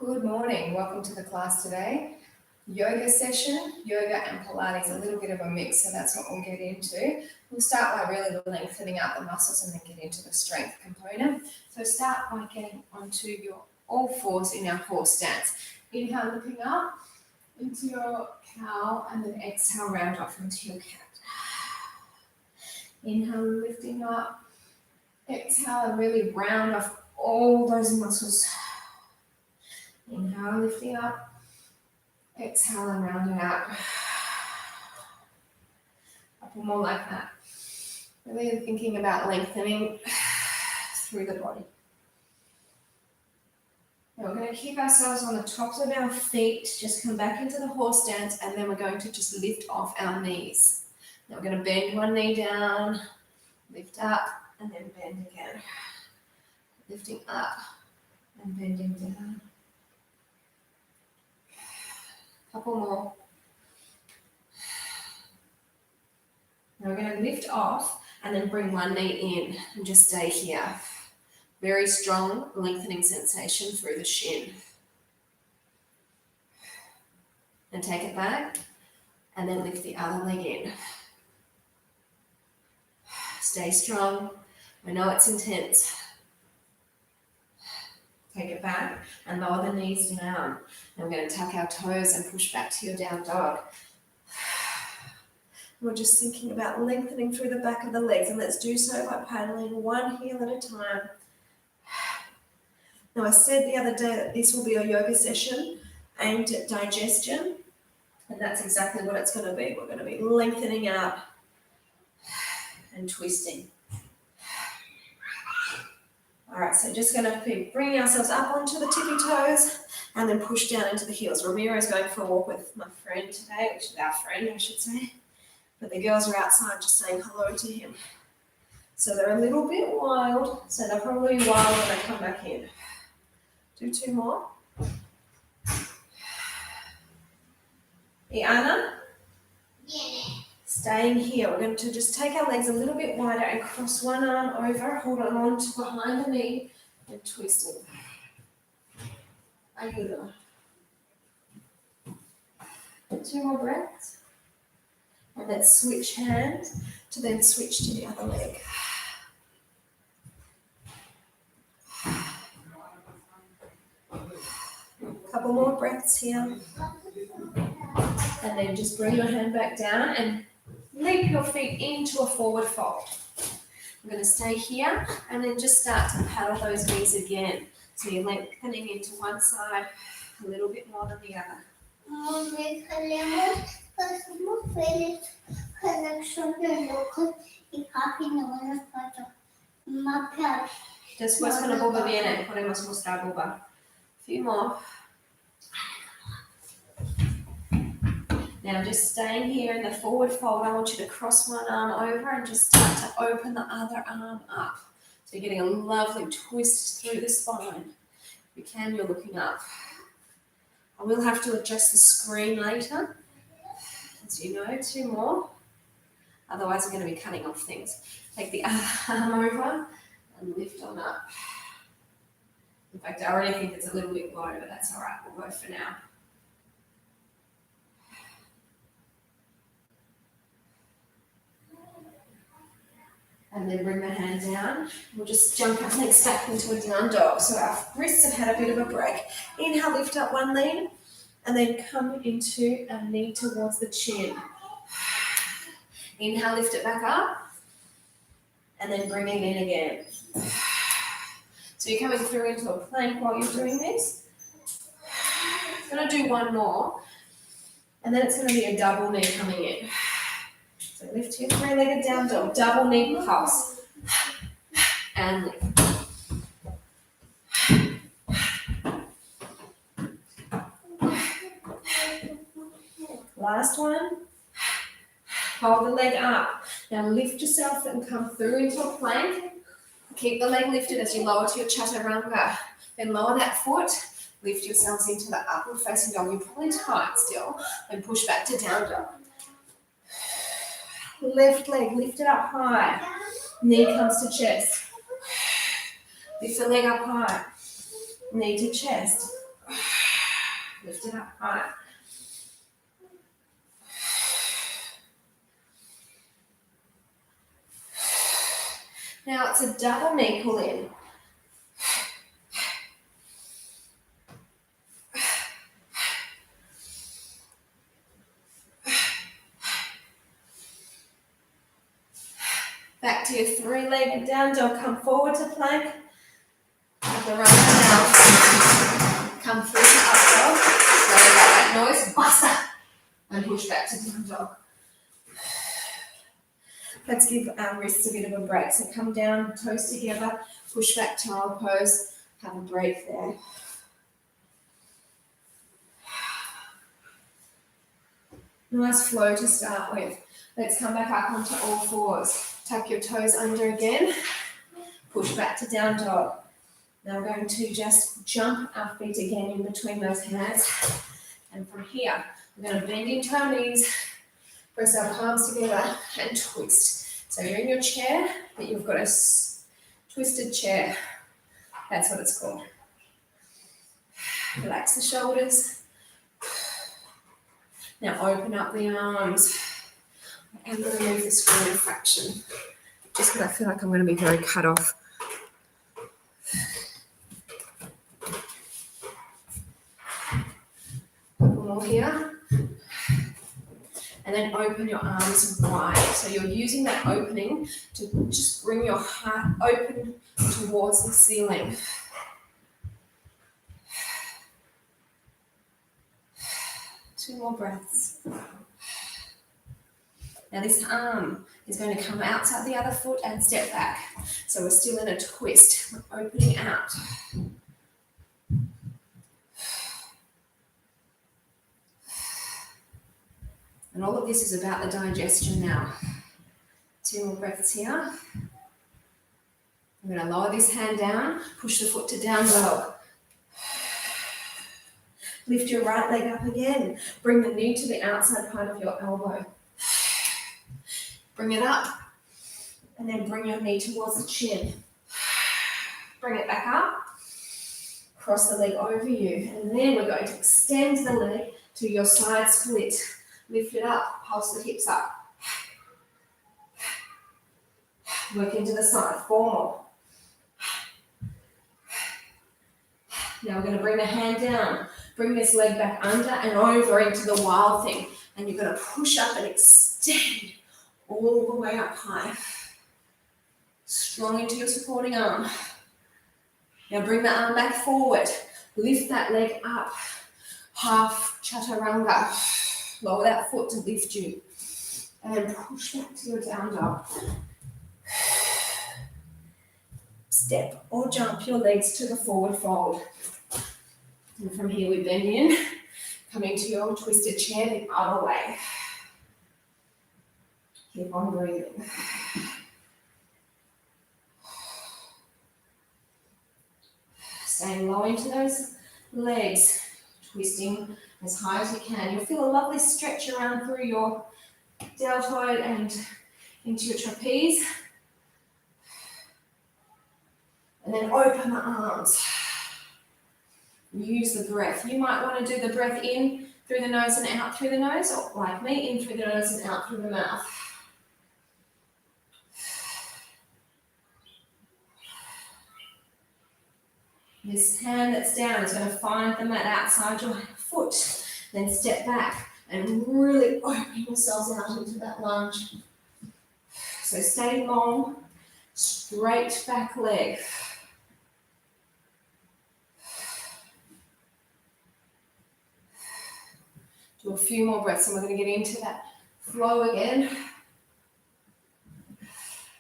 Good morning, welcome to the class today. Yoga session, yoga and Pilates, a little bit of a mix, so that's what we'll get into. We'll start by really lengthening out the muscles and then get into the strength component. So start by getting onto your all fours in our horse stance. Inhale, looking up into your cow, and then exhale, round off into your cat. Inhale, lifting up. Exhale, and really round off all those muscles. Inhale, lifting up. Exhale and round it out. A couple more like that. Really thinking about lengthening through the body. Now we're going to keep ourselves on the tops of our feet, just come back into the horse stance, and then we're going to just lift off our knees. Now we're going to bend one knee down, lift up, and then bend again. Lifting up and bending down. Couple more. Now we're going to lift off and then bring one knee in and just stay here. Very strong lengthening sensation through the shin. And take it back and then lift the other leg in. Stay strong. I know it's intense. Take it back and lower the knees down. And we're going to tuck our toes and push back to your down dog. We're just thinking about lengthening through the back of the legs, and let's do so by paddling one heel at a time. Now I said the other day that this will be a yoga session aimed at digestion, and that's exactly what it's going to be. We're going to be lengthening out and twisting. All right, so just going to be bringing ourselves up onto the tippy toes and then push down into the heels. Ramiro's going for a walk with my friend today, which is our friend, I should say. But the girls are outside just saying hello to him. So they're a little bit wild, so they'll probably be wild when they come back in. Do two more. Iana? Yeah. Staying here, we're going to just take our legs a little bit wider and cross one arm over, hold on to behind the knee and twist it. Ayuda. Two more breaths. And then switch hands to then switch to the other leg. Couple more breaths here. And then just bring your hand back down and leap your feet into a forward fold. I'm going to stay here and then just start to paddle those knees again. So you're lengthening into one side a little bit more than the other. Después con la boba viene, podemos mostrar boba. A few more. Now just staying here in the forward fold, I want you to cross one arm over and just start to open the other arm up. So you're getting a lovely twist through the spine. If you can, you're looking up. I will have to adjust the screen later. As you know, two more. Otherwise, I'm going to be cutting off things. Take the arm over and lift on up. In fact, I already think it's a little bit low, but that's all right. We'll go for now. And then bring the hand down. We'll just jump our legs back into a down dog. So our wrists have had a bit of a break. Inhale, lift up one leg, and then come into a knee towards the chin. Inhale, lift it back up, and then bring it in again. So you're coming through into a plank while you're doing this. I'm going to do one more, and then it's going to be a double knee coming in. So lift your three-legged down dog, double knee pulse, and lift. Last one. Hold the leg up. Now lift yourself and come through into a plank. Keep the leg lifted as you lower to your chaturanga. Then lower that foot. Lift yourselves into the upward facing dog. You're probably tight still. Then push back to down dog. Left leg lifted up high. Knee comes to chest. Lift the leg up high. Knee to chest. Lift it up high. Now it's a double knee pull in. Back to your three-legged down dog. Come forward to plank. Have the runner now. Come through to up dog. Sorry about that noise. Basta. And push back to down dog. Let's give our wrists a bit of a break. So come down, toes together, push back, child pose. Have a break there. Nice flow to start with. Let's come back up onto all fours. Tuck your toes under again. Push back to down dog. Now we're going to just jump our feet again in between those hands. And from here, we're going to bend into our knees, press our palms together and twist. So you're in your chair, but you've got a twisted chair. That's what it's called. Relax the shoulders. Now open up the arms. I'm going to move the screen a fraction, just because I feel like I'm going to be very cut off. One more here. And then open your arms wide. So you're using that opening to just bring your heart open towards the ceiling. Two more breaths. Now this arm is going to come outside the other foot and step back. So we're still in a twist. We're opening out. And all of this is about the digestion now. Two more breaths here. I'm going to lower this hand down, push the foot to down dog. Lift your right leg up again. Bring the knee to the outside part of your elbow. Bring it up, and then bring your knee towards the chin. Bring it back up. Cross the leg over you, and then we're going to extend the leg to your side split. Lift it up, pulse the hips up. Work into the side, 4 more. Now we're going to bring the hand down. Bring this leg back under and over into the wild thing. And you're going to push up and extend all the way up high. Strong into your supporting arm. Now bring the arm back forward. Lift that leg up. Half chaturanga. Lower that foot to lift you. And then push back to your down dog. Step or jump your legs to the forward fold. And from here we bend in, coming to your twisted chair the other way. Keep on breathing. Staying low into those legs, twisting as high as you can. You'll feel a lovely stretch around through your deltoid and into your trapeze. And then open the arms. Use the breath. You might want to do the breath in through the nose and out through the nose, or like me, in through the nose and out through the mouth. This hand that's down is going to find the mat outside your foot. Then step back and really open yourselves out into that lunge. So stay long, straight back leg. Do a few more breaths and we're going to get into that flow again.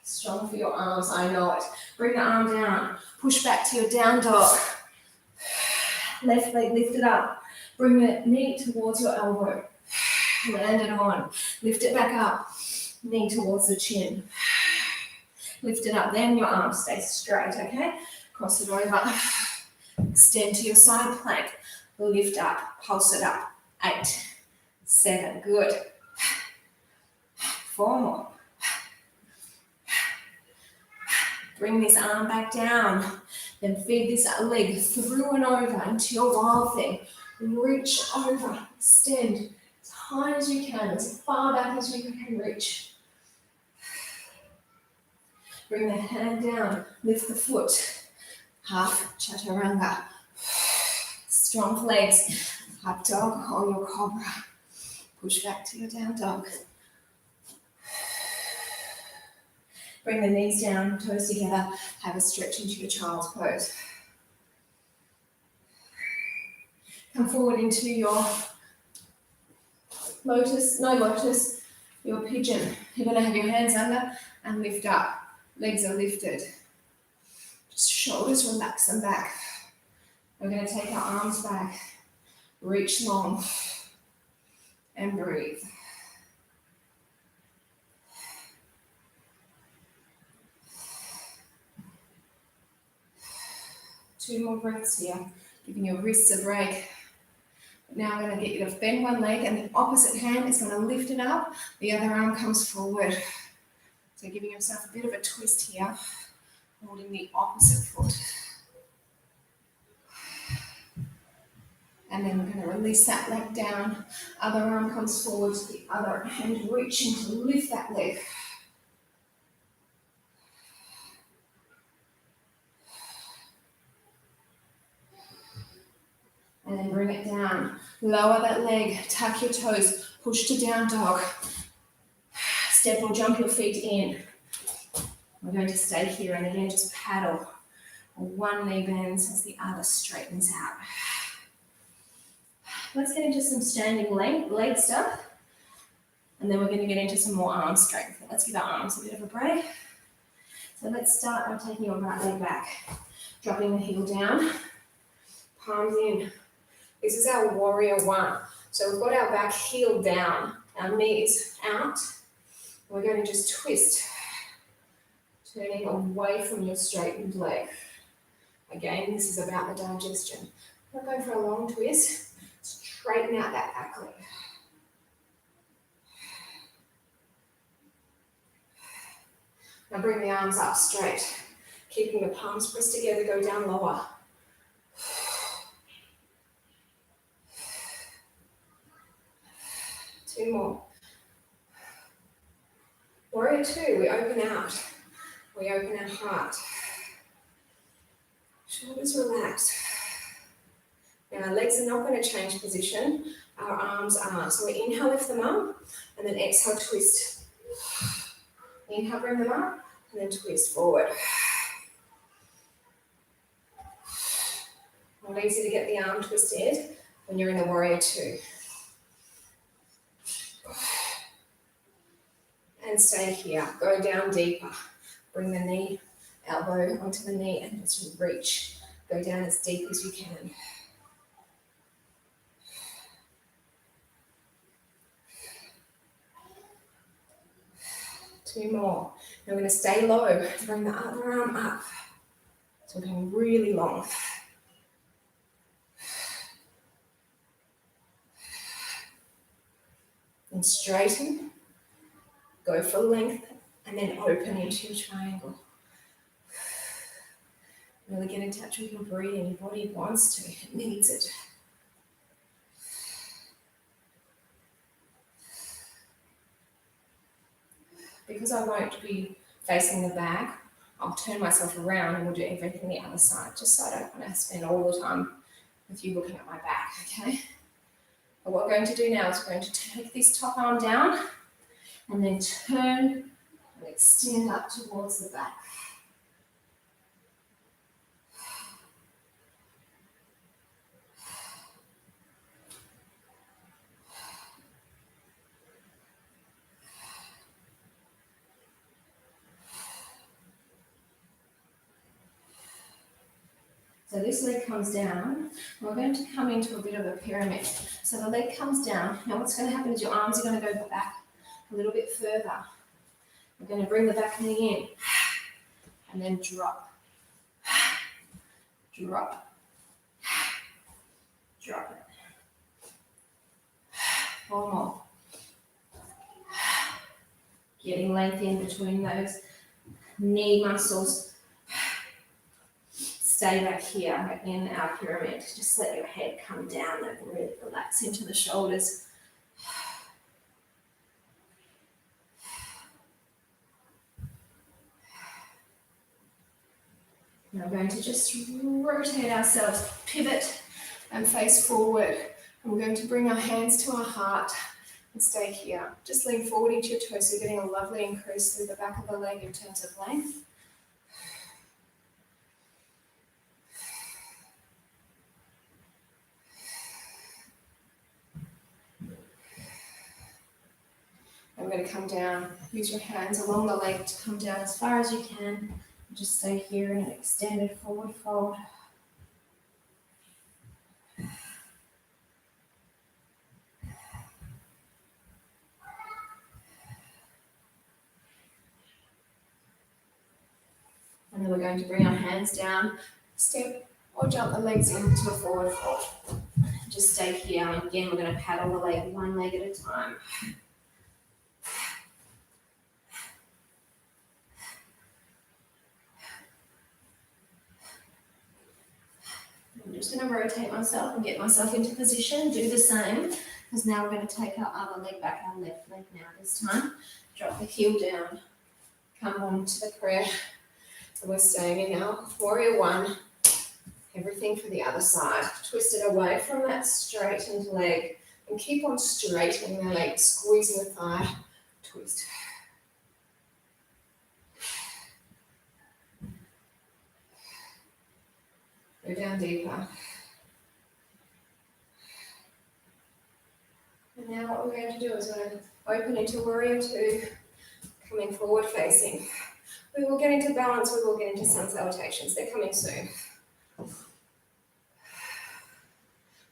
Strong for your arms, I know it. Bring the arm down. Push back to your down dog. Left leg lifted up. Bring the knee towards your elbow. Land it on. Lift it back up. Knee towards the chin. Lift it up. Then your arms stay straight, okay? Cross it over. Extend to your side plank. Lift up. Pulse it up. 8, 7. Good. 4 more. Bring this arm back down. Then feed this leg through and over into your wild thing. Reach over, extend as high as you can, as far back as you can reach. Bring the hand down, lift the foot. Half chaturanga. Strong legs, up dog or your cobra. Push back to your down dog. Bring the knees down, toes together. Have a stretch into your child's pose. Come forward into your lotus, no lotus, your pigeon. You're going to have your hands under and lift up. Legs are lifted. Just shoulders, relax them back. We're going to take our arms back. Reach long and breathe. Two more breaths here, giving your wrists a break. Now I'm going to get you to bend one leg and the opposite hand is going to lift it up. The other arm comes forward. So giving yourself a bit of a twist here, holding the opposite foot. And then we're going to release that leg down. Other arm comes forward to the other hand, reaching to lift that leg. And then bring it down. Lower that leg, tuck your toes, push to down dog. Step or jump your feet in. We're going to stay here and again just paddle. One knee bends as the other straightens out. Let's get into some standing leg stuff. And then we're going to get into some more arm strength. Let's give our arms a bit of a break. So let's start by taking your right leg back. Dropping the heel down. Palms in. This is our warrior one. So we've got our back heel down, our knees out. We're going to just twist, turning away from your straightened leg. Again, this is about the digestion. Not going for a long twist. Straighten out that back leg. Now bring the arms up straight. Keeping the palms pressed together, go down lower. Two more. Warrior two, we open out. We open our heart. Shoulders relaxed. Now our legs are not going to change position. Our arms are. So we inhale, lift them up, and then exhale, twist. Inhale, bring them up, and then twist forward. Not easy to get the arm twisted when you're in the warrior two. And stay here. Go down deeper. Bring the knee, elbow onto the knee, and just reach. Go down as deep as you can. Two more. Now we're going to stay low. Bring the other arm up. So we're going really long. And straighten. Go for length and then open into your triangle. Really get in touch with your breathing. Your body wants to, it needs it. Because I won't be facing the back, I'll turn myself around and we'll do everything the other side, just so I don't want to spend all the time with you looking at my back, okay? But what we're going to do now is we're going to take this top arm down and then turn and extend up towards the back. So this leg comes down. We're going to come into a bit of a pyramid. So the leg comes down. Now what's going to happen is your arms are going to go back a little bit further. We're going to bring the back knee in and then drop. Drop. Drop it. One more. Getting length in between those knee muscles. stay back here in our pyramid. Just let your head come down and really relax into the shoulders. Now we're going to just rotate ourselves, pivot and face forward. And we're going to bring our hands to our heart and stay here. Just lean forward into your toes, so you're getting a lovely increase through the back of the leg in terms of length. And we're going to come down. Use your hands along the leg to come down as far as you can. Just stay here in an extended forward fold. And then we're going to bring our hands down, step or jump the legs into a forward fold. Just stay here. And again, we're going to paddle the leg one leg at a time. I'm just going to rotate myself and get myself into position. Do the same, because now we're going to take our other leg back, our left leg now this time. Drop the heel down. Come on to the prayer. And we're staying in our warrior one. Everything for the other side. Twist it away from that straightened leg. And keep on straightening the leg, squeezing the thigh. Twist. Go down deeper. And now what we're going to do is we're going to open into warrior two, coming forward facing. We will get into balance, we will get into sun salutations. They're coming soon.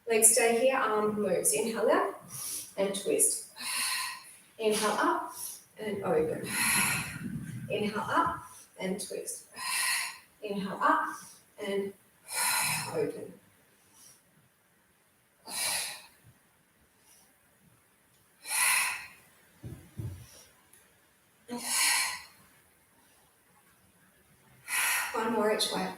Legs stay here, arm moves. Inhale out and twist. Inhale up and open. Inhale up and twist. Inhale up and open. One more each way.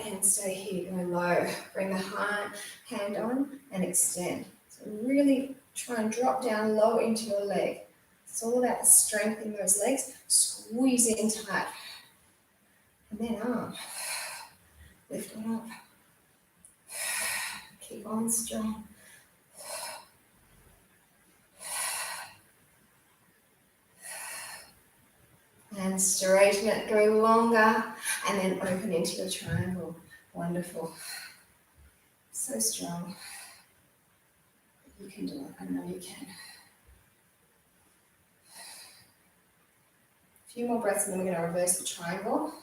And stay here, go low. Bring the hand on and extend. So really try and drop down low into your leg. It's all about strengthening those legs. Squeeze in tight. And then arm. Lift it up. Keep on strong. And straighten it, go longer, and then open into your triangle. Wonderful. So strong. You can do it, I know you can. A few more breaths and then we're going to reverse the triangle.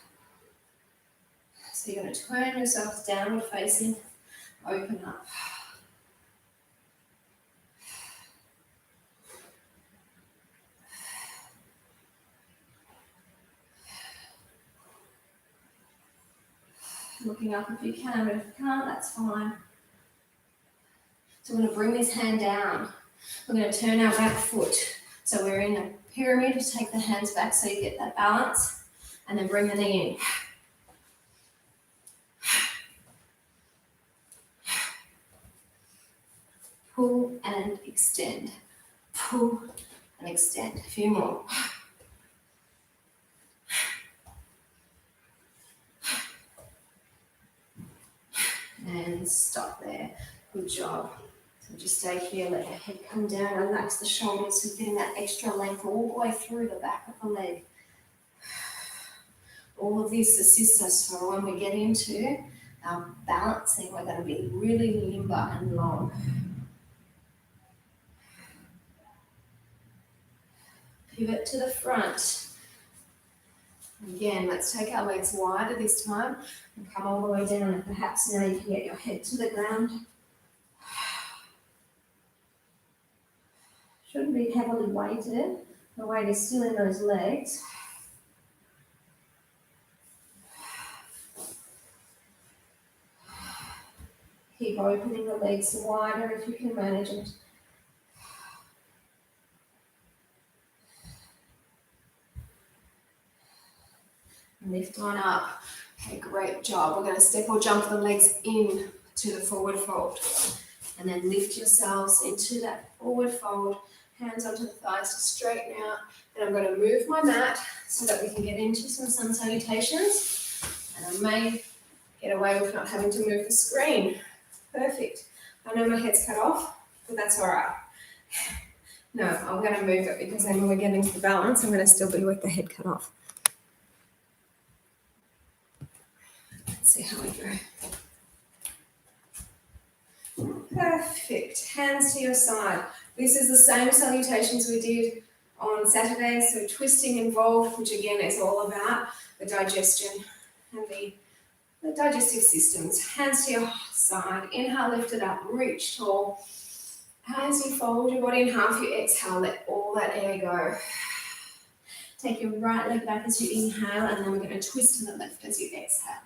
So you're going to turn yourself downward facing, open up. Looking up if you can, but if you can't, that's fine. So we're going to bring this hand down. We're going to turn our back foot. So we're in a pyramid. Just take the hands back so you get that balance. And then bring the knee in. Pull and extend. Pull and extend. A few more. And stop there. Good job. So just stay here, let your head come down, relax the shoulders, so you're getting that extra length all the way through the back of the leg. All of this assists us for when we get into our balancing, we're going to be really limber and long. Pivot to the front. Again, let's take our legs wider this time and come all the way down, and perhaps now you can get your head to the ground. Shouldn't be heavily weighted. The weight is still in those legs. Keep opening the legs wider if you can manage it. lift on up. Okay, great job. We're going to step or jump the legs in to the forward fold. And then lift yourselves into that forward fold. Hands onto the thighs to straighten out. And I'm going to move my mat so that we can get into some sun salutations. And I may get away with not having to move the screen. Perfect. I know my head's cut off, but that's all right. No, I'm going to move it because then when we get into the balance, I'm going to still be with the head cut off. Let's see how we go. Perfect. Hands to your side. This is the same salutations we did on Saturday. So twisting involved, which again is all about the digestion and the digestive systems. Hands to your side. Inhale, lift it up. Reach tall. As you fold your body in half, you exhale. Let all that air go. Take your right leg back as you inhale, and then we're going to twist to the left as you exhale.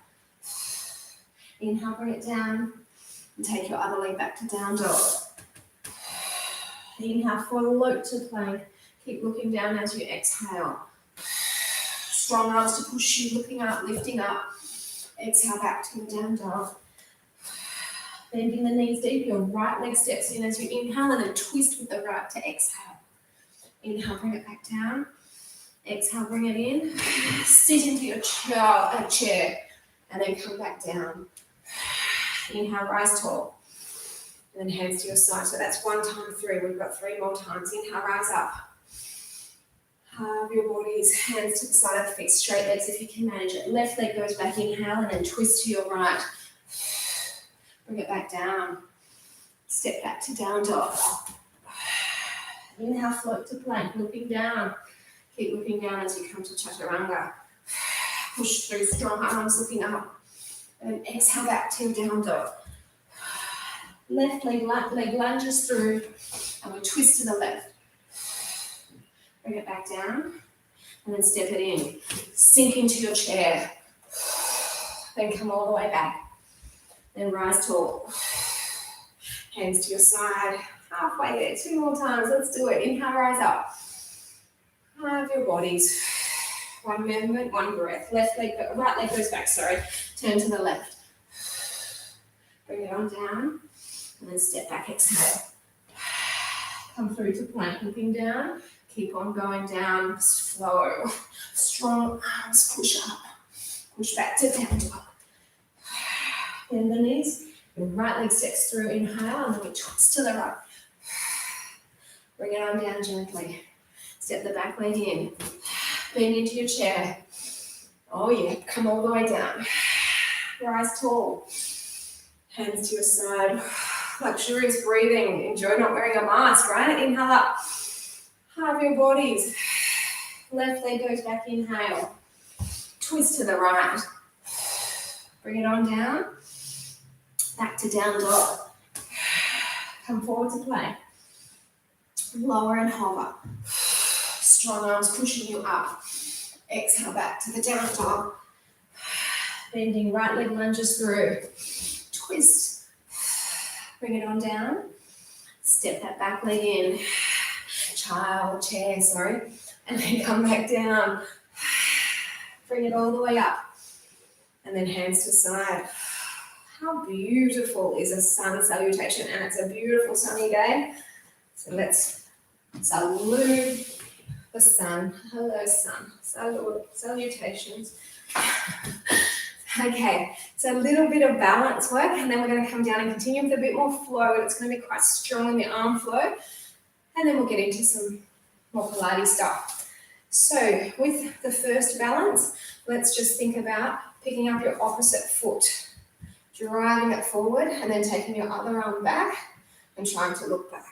Inhale, bring it down. And take your other leg back to down dog. Inhale, float to plank. Keep looking down as you exhale. Strong arms to push you, looking up, lifting up. Exhale back to your down dog. Bending the knees deep, your right leg steps in as you inhale and then twist with the right to exhale. Inhale, bring it back down. Exhale, bring it in. Sit into your chair and then come back down. Inhale, rise tall. And then hands to your side. So that's 1 time 3. We've got 3 more times. Inhale, rise up. Halve your bodies, hands to the side of the feet, straight legs if you can manage it. Left leg goes back, inhale, and then twist to your right. Bring it back down. Step back to down dog. Inhale, float to plank, looking down. Keep looking down as you come to chaturanga. Push through, strong arms looking up. And exhale back to down dog. Left leg lunges through, and we twist to the left. Bring it back down, and then step it in. Sink into your chair. Then come all the way back. Then rise tall. Hands to your side. Halfway there. 2 more times. Let's do it. Inhale, rise up. Halve your bodies. 1 movement, 1 breath. Right leg goes back, sorry. Turn to the left. Bring it on down. And then step back, exhale. Come through to plank, looking down. Keep on going down, slow. Strong arms, push up. Push back to down dog. Bend the knees. Your right leg steps through, inhale, and then we twist to the right. Bring it on down gently. Step the back leg in. Bend into your chair. Oh yeah, come all the way down. Rise tall. Hands to your side. Luxurious breathing. Enjoy not wearing a mask, right? Inhale up. Halve your bodies. Left leg goes back, inhale. Twist to the right. Bring it on down. Back to down dog. Come forward to plank. Lower and hover. Strong arms pushing you up. Exhale back to the down dog. Bending right leg lunges through. Twist. Bring it on down. Step that back leg in. Chair, and then come back down. Bring it all the way up. And then hands to side. How beautiful is a sun salutation, and it's a beautiful sunny day. So let's salute the sun. Hello, sun. Salutations. Okay, so a little bit of balance work, and then we're going to come down and continue with a bit more flow, and it's going to be quite strong in the arm flow. And then we'll get into some more Pilates stuff. So with the first balance, let's just think about picking up your opposite foot, driving it forward, and then taking your other arm back and trying to look back.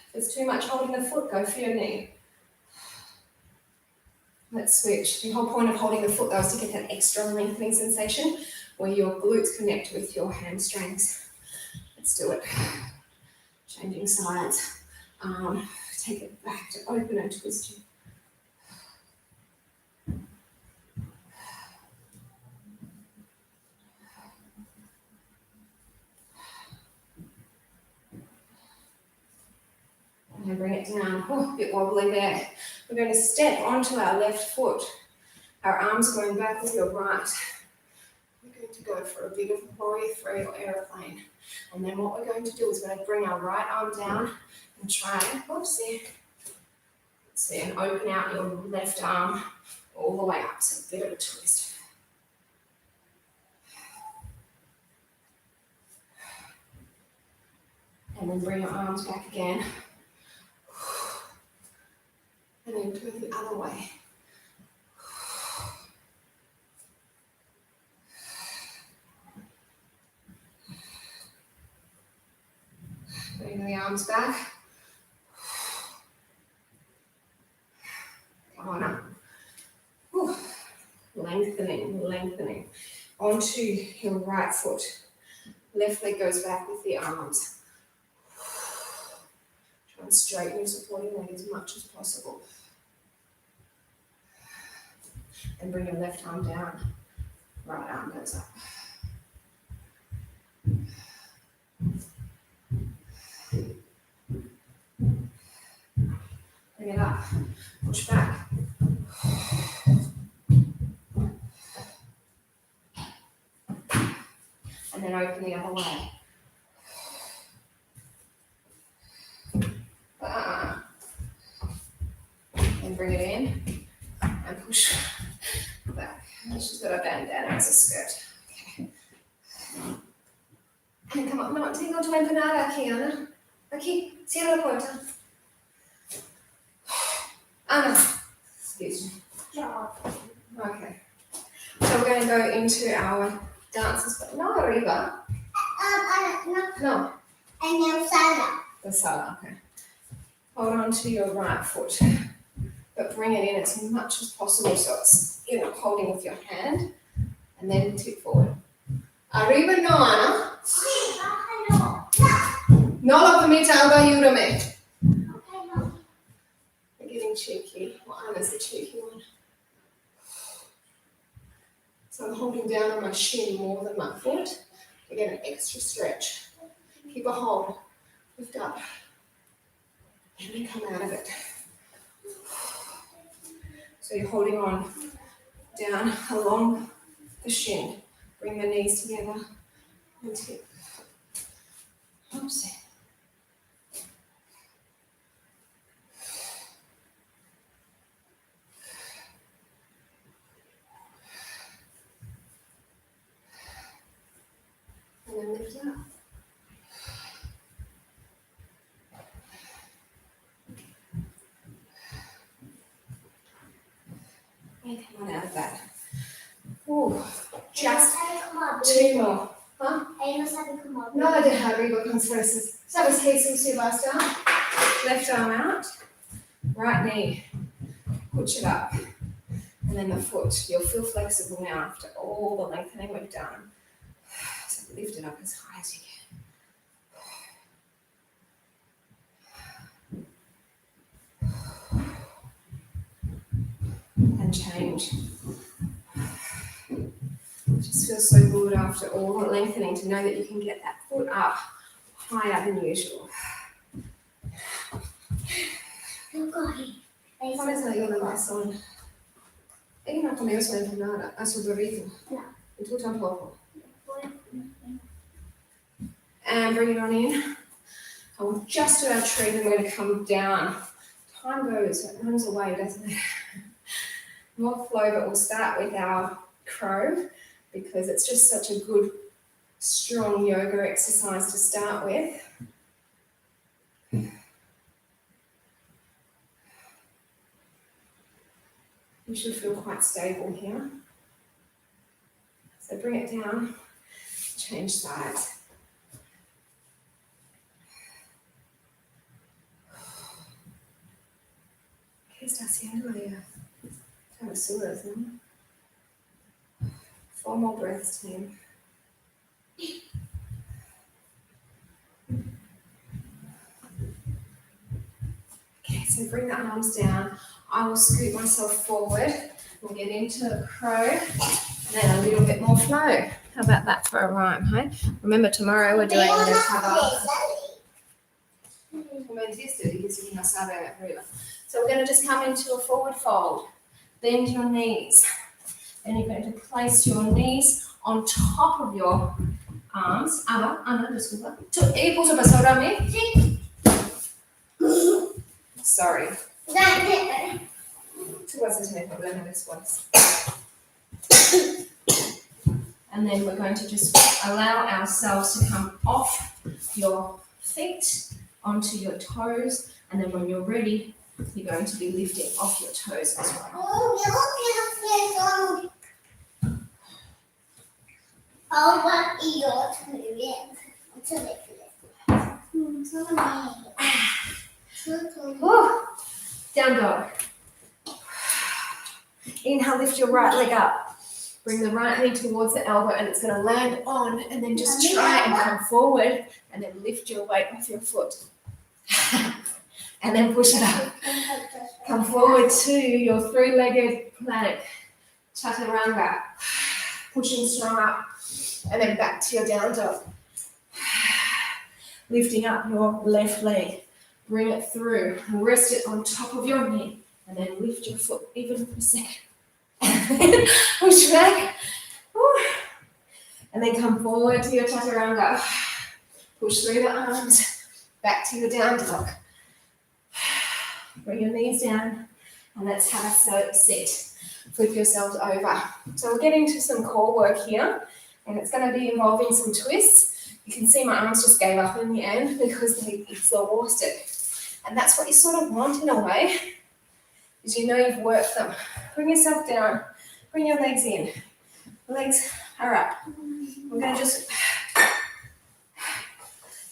If there's too much holding the foot, go for your knee. Let's switch. The whole point of holding the foot though is to get that extra lengthening sensation where your glutes connect with your hamstrings. Let's do it. Changing sides. Take it back to open and twist you. And bring it down. Oh, a bit wobbly there. We're going to step onto our left foot. Our arms are going back with your right. We're going to go for a bit of warrior three or aeroplane. And then what we're going to do is we're going to bring our right arm down and try and, see, and open out your left arm all the way up. So a bit of a twist. And then bring your arms back again. And then turn the other way. Bring the arms back. Come on up. Lengthening, lengthening. Onto your right foot. Left leg goes back with the arms. Try and straighten your supporting leg as much as possible. And bring your left arm down. Right arm goes up. Bring it up. Push back. And then open the other way. And bring it in and push back. She's got a bandana as a skirt. Okay. And come on, no, tengo tu empanada aquí, Ana. Aquí, cierra la puerta. Ana, excuse me. Okay. So we're going to go into our dances, but no arriba. No. The sala, okay. Hold on to your right foot, but bring it in as much as possible so it's, holding with your hand, and then tip forward. Arriba no, Ana. No lo permita, algo ayúdame. We're getting cheeky. Well, Anna's the cheeky one. So I'm holding down on my shin more than my foot to get an extra stretch. Keep a hold. Lift up. And then come out of it. So you're holding on down along the shin. Bring the knees together and tip. Oops. And then lift up. And come on out of that. Ooh, just 2 more. Huh? No deja arriba con fuerzas. ¿Sabes qué, Sebastián? Left arm out, right knee, push it up, and then the foot. You'll feel flexible now after all the lengthening we've done. So lift it up as high as you can. And change. It just feels so good after all the lengthening to know that you can get that foot up higher than usual. ¿Cuál es la yoga razón? Ella no comió su empanada, a su burrito. No. Y tú tampoco. And bring it on in. And we'll just do our tree, then we're going to come down. Time goes, it runs away, doesn't it? More flow, but we'll start with our crow because it's just such a good, strong yoga exercise to start with. You should feel quite stable here. So bring it down, change sides. ¿Qué está haciendo ella? Travesuras, ¿no? 4 more breaths, team. Okay, so bring the arms down. I will scoot myself forward. We'll get into the crow and then a little bit more flow. How about that for a rhyme, hey? Remember tomorrow we're doing the cover. So we're going to just come into a forward fold. Bend your knees. Then you're going to place your knees on top of your arms. Ana, desculpa. Puso para sobre mí. Sí. Sorry. Tú vas a tener problema después. And then we're going to just allow ourselves to come off your feet onto your toes. And then when you're ready, you're going to be lifting off your toes as well. Down dog. Inhale, lift your right leg up. Bring the right knee towards the elbow and it's going to land on, and then just try and come forward and then lift your weight off your foot. And then push it up. Come forward to your three-legged plank. Chaturanga. Pushing strong up. And then back to your down dog. Lifting up your left leg. Bring it through. Rest it on top of your knee. And then lift your foot even for a second. And then push back. And then come forward to your chaturanga. Push through the arms. Back to your down dog. Bring your knees down. And let's have a sit. Flip yourselves over. So we're getting to some core work here. And it's going to be involving some twists. You can see my arms just gave up in the end because they exhausted. And that's what you sort of want in a way, is you know you've worked them. Bring yourself down. Bring your legs in. Legs are up. We're going to just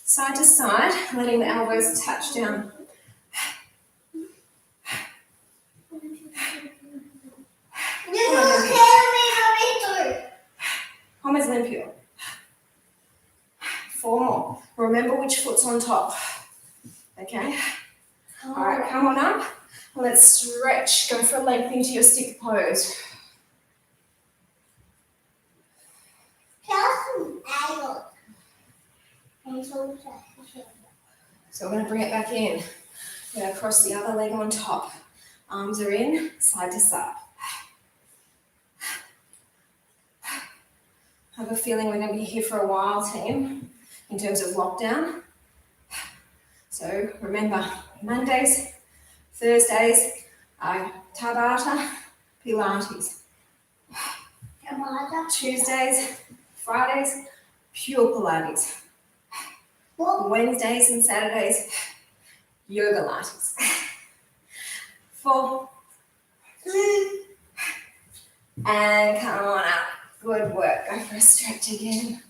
side to side, letting the elbows touch down. Como es limpio. 4 more. Remember which foot's on top. Okay? All right, come on up. Let's stretch. Go for a length into your stick pose. So we're going to bring it back in. We're going to cross the other leg on top. Arms are in, side to side. I have a feeling we're going to be here for a while, team, in terms of lockdown. So remember, Mondays, Thursdays are Tamara Pilates. Tuesdays, Fridays, pure Pilates. Wednesdays and Saturdays, Yogalates. 4, 3, and come on up. Good work. Go for a stretch again.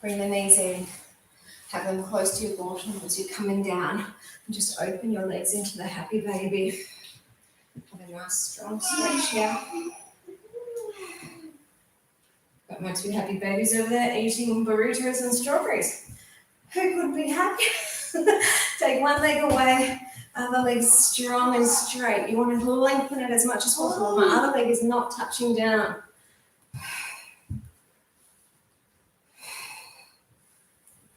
Bring the knees in. Have them close to your bottom as you're coming down. And just open your legs into the happy baby. Have a nice strong stretch here. Got my 2 happy babies over there eating burritos and strawberries. Who could be happy? Take one leg away. Other leg strong and straight. You want to lengthen it as much as possible. My other leg is not touching down.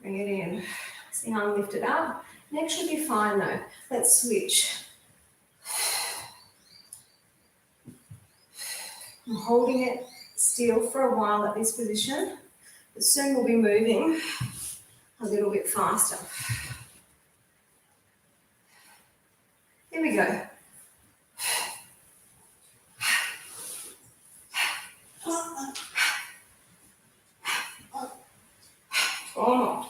Bring it in. See how I'm lifted up? Neck should be fine though. Let's switch. I'm holding it still for a while at this position, but soon we'll be moving a little bit faster. Here we go. 4 more.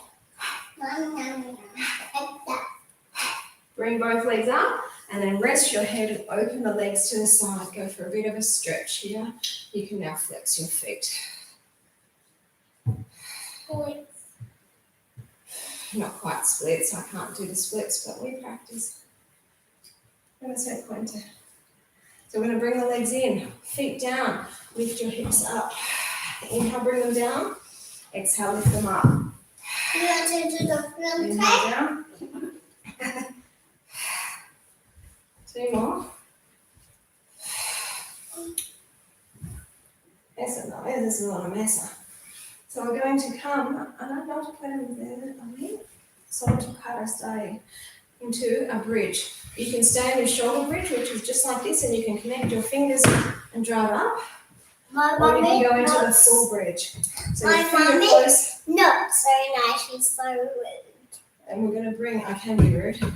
Bring both legs up and then rest your head and open the legs to the side. Go for a bit of a stretch here. You can now flex your feet. Not quite splits. I can't do the splits, but we practice. So we're going to bring the legs in, feet down, lift your hips up. Inhale, bring them down. Exhale, lift them up. Inhale down. 2 more. Esa no, esa es una mesa. So we're going to come, and I don't put it there, I mean, so to cut our stay into a bridge. You can stay in your shoulder bridge, which is just like this, and you can connect your fingers and drive up. Or you can go into the full bridge. So your feet are close. Not so nice, she's so rude. And we're going to bring, I can be rude. Bring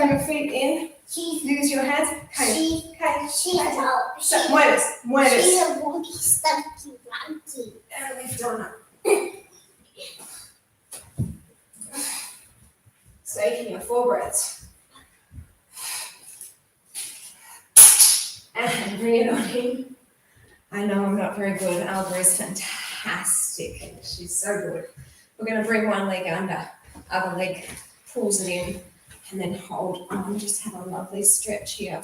your feet in. Use your hands. She's Mueves. She's a wonky, stunky monkey. And lift on up. Stay here, 4 breaths. And bring it on in. I know I'm not very good. Alba is fantastic. She's so good. We're going to bring one leg under, other leg pulls it in, and then hold on. Just have a lovely stretch here.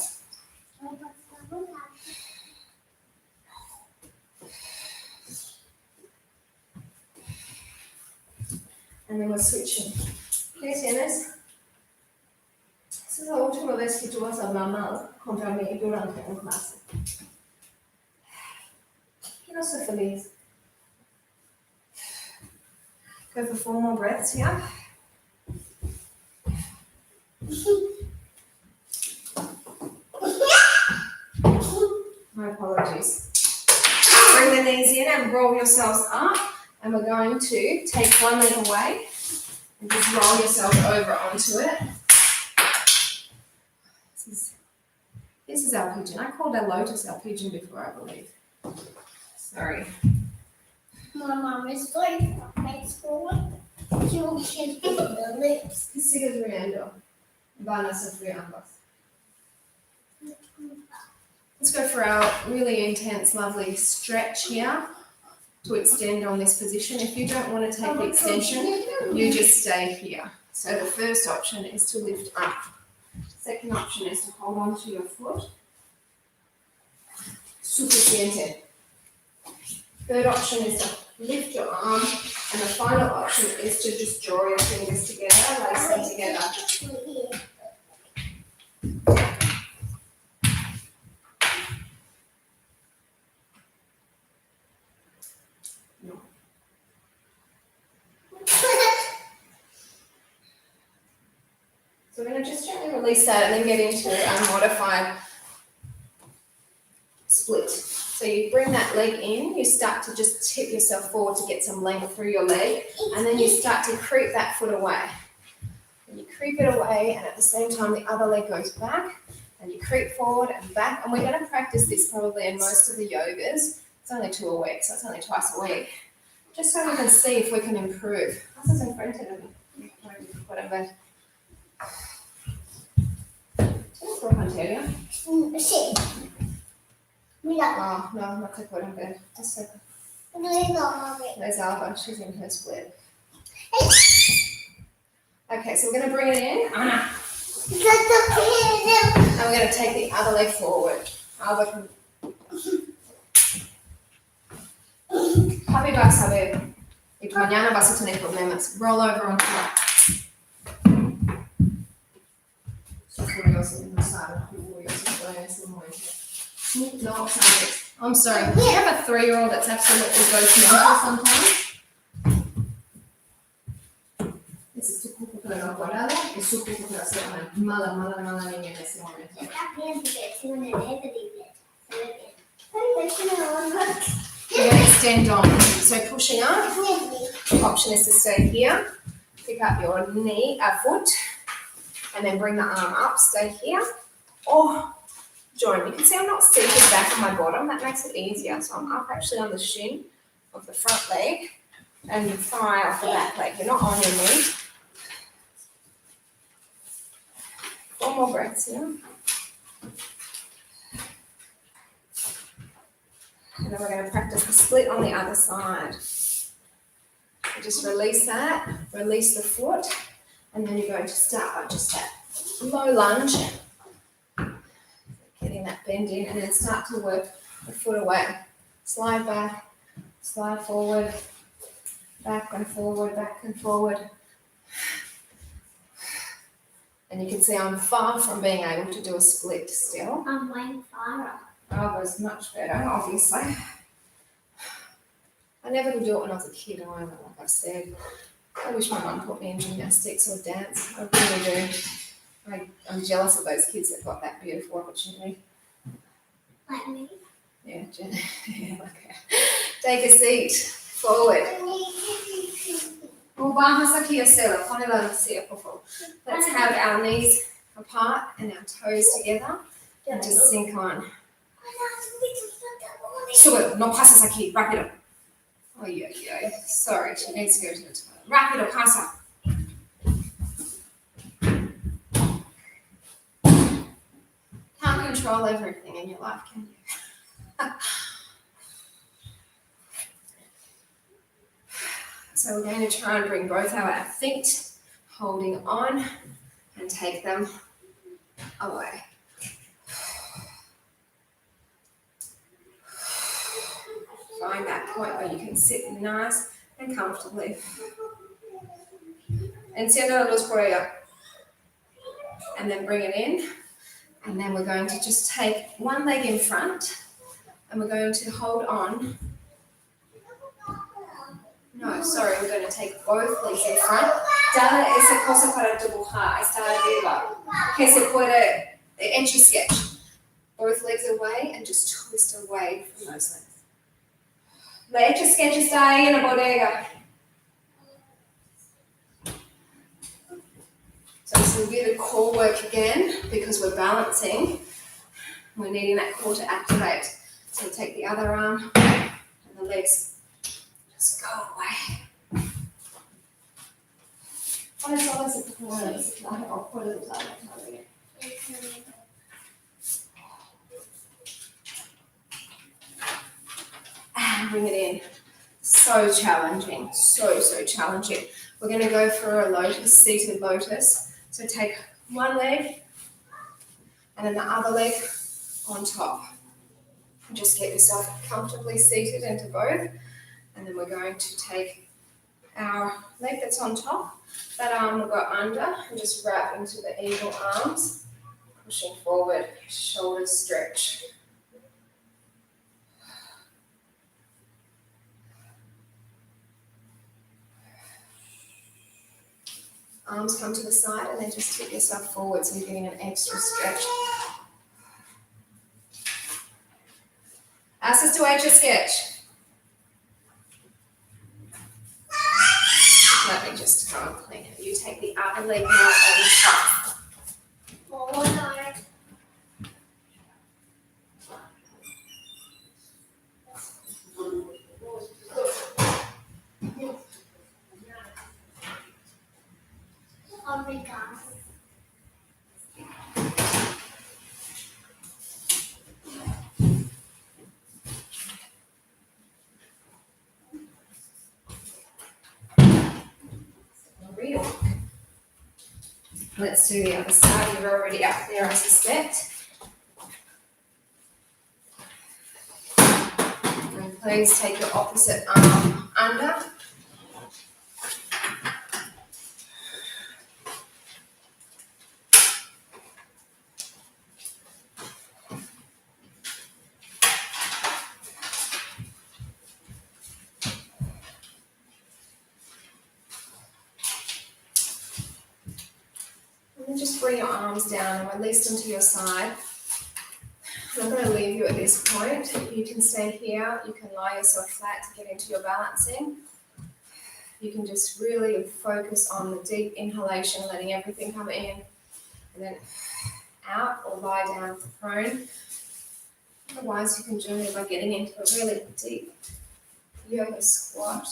And then we're switching. ¿Qué tienes? Esa es la última vez que tú vas a hablar mal contra mí durante una clase. Quiero ser feliz. Go for 4 more breaths here. My apologies. Bring the knees in and roll yourselves up. And we're going to take one leg away and just roll yourself over onto it. This is our pigeon. I called our Lotus our pigeon before, I believe. Sorry. My mom is going to high school. She's big the lips. ¿Qué sigues riendo? Van a sufrir ambas. Let's go for our really intense, lovely stretch here to extend on this position. If you don't want to take the extension, you just stay here. So the first option is to lift up. Second option is to hold on to your foot. Suficiente. Third option is to lift your arm, and the final option is to just draw your fingers together, lace them together. So we're going to just gently release that and then get into a modified split. So you bring that leg in, you start to just tip yourself forward to get some length through your leg, and then you start to creep that foot away. And you creep it away, and at the same time the other leg goes back, and you creep forward and back. And we're going to practice this probably in most of the yogas. It's only 2 a week, so it's only twice a week. Just so we can see if we can improve. Haces enfrente de mí. Whatever. ¿Tienes ropa interior? Sí. Mira. Oh, no, no te pueden ver. That's okay. No, There's Alba. She's in her split. Okay, so we're going to bring it in. Anna. And we're going to take the other leg forward. Alba can... Papi va a saber. Y mañana vas a tener problemas. Roll over onto that. No, I'm sorry. Do you have a 3-year-old that's absolutely goes mental sometimes? Ese es tu cuco que lo guardado, es su cuco que va a ser una mala niña en ese momento. We're going to extend on. So pushing up. Option is to stay here. Pick up your foot. And then bring the arm up, stay here, or join. You can see I'm not seated back on my bottom. That makes it easier. So I'm up actually on the shin of the front leg and the thigh off the back leg. You're not on your knee. 4 more breaths here. And then we're going to practice the split on the other side. So just release that, release the foot. And then you're going to start by just that low lunge, getting that bend in, and then start to work the foot away. Slide back, slide forward, back and forward, back and forward. And you can see I'm far from being able to do a split still. I'm way farther. Alba's much better, obviously. I never could do it when I was a kid either, like I said. I wish my mum put me in gymnastics or dance. I really do. I'm jealous of those kids that got that beautiful opportunity. Like me. Yeah, Jen. Yeah, okay. Take a seat. Forward. Let's have our knees apart and our toes together and just sink on. Sube, no pasas aquí, rápido. Ay, ay, ay. Sorry, she needs to go to the toilet. Rápido, pasa. Can't control everything in your life, can you? So we're going to try and bring both our feet, holding on, and take them away. Find that point where you can sit nice and comfortably. Enciende la luz por allá. And then bring it in. And then we're going to just take one leg in front and we're going to hold on. No, sorry, we're going to take both legs in front. Dale esa cosa para dibujar. Está arriba. Que se puede, etchy sketch. Both legs away and just twist away from those legs. La etch a sketch está ahí en la bodega. So this will be the core work again because we're balancing. We're needing that core to activate. So take the other arm and the legs just go away. And bring it in. So challenging, so challenging. We're going to go for a lotus, seated lotus. So take one leg and then the other leg on top. Just get yourself comfortably seated into both. And then we're going to take our leg that's on top. That arm will go under and just wrap into the eagle arms. Pushing forward, shoulders stretch. Arms come to the side and then just tip yourself forward so you're getting an extra stretch. Haces tu hecho sketch. Let me just go and clean it. You take the other leg now on top. Let's do the other side. You're already up there, I suspect. And please take your opposite arm under. And just bring your arms down and release them to your side. I'm not going to leave you at this point. You can stay here. You can lie yourself flat to get into your balancing. You can just really focus on the deep inhalation, letting everything come in, and then out or lie down prone. Otherwise, you can join it by getting into a really deep yoga squat.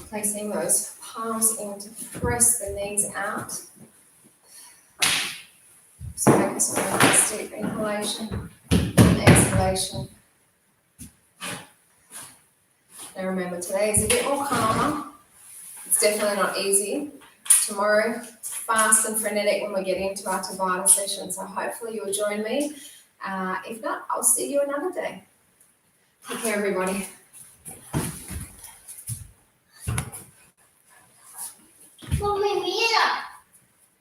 Placing those palms in to press the knees out. So focus on this deep inhalation and exhalation. Now remember, today is a bit more calmer. It's definitely not easy. Tomorrow, fast and frenetic when we get into our Tabata session. So hopefully you'll join me. If not, I'll see you another day. Take care, everybody. Mommy, mira.